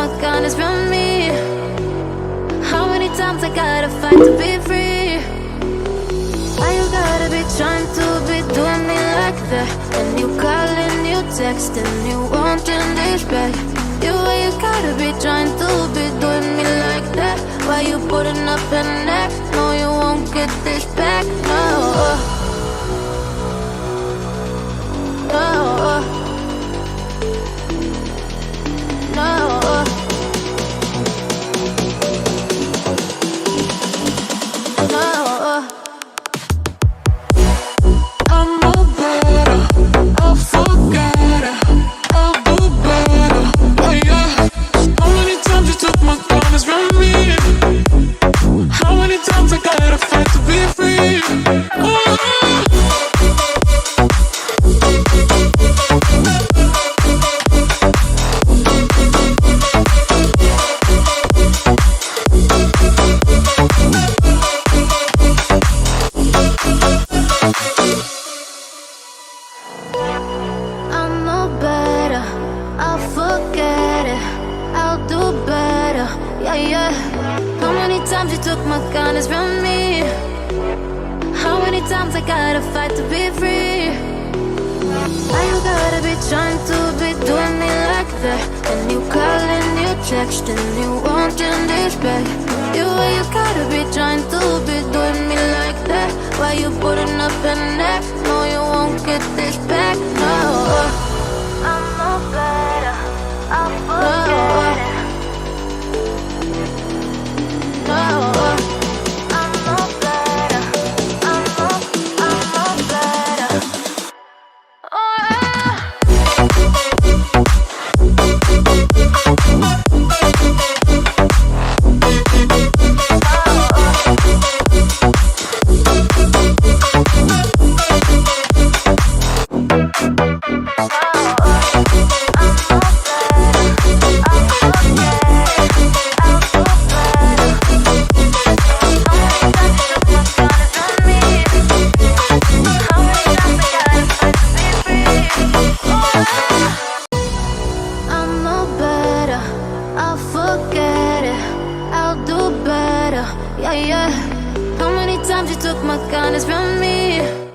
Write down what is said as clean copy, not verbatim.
my kindness from me? How many times I gotta fight to be free? Why you gotta be trying to be doing me like that? And you calling, you texting, you wanting this back. You gotta be trying to be doing me like that. Why you putting up an act? No, you won't get this back, no. No. No. No. I'm no better, I'll forget it, I'll do better, oh yeah. How many times you took my kindness from me? How many times I gotta fight to be free? Oh yeah. I'm no better, I'll forget it, I'll do better, yeah, yeah. How many times you took my kindness from me? How many times I gotta fight to be free? Why you gotta be trying to be doing me like that? And you calling, you texting, you wanting this back. You gotta be trying to be doing me like that. Why you putting up an act? No, you won't get this back, no. I'm no better, I'll forget it. No. I'm no better, I'm no better. Oh yeah. I'm no better, I'll forget it, I'll do better, yeah, yeah. How many times you took my kindness from me?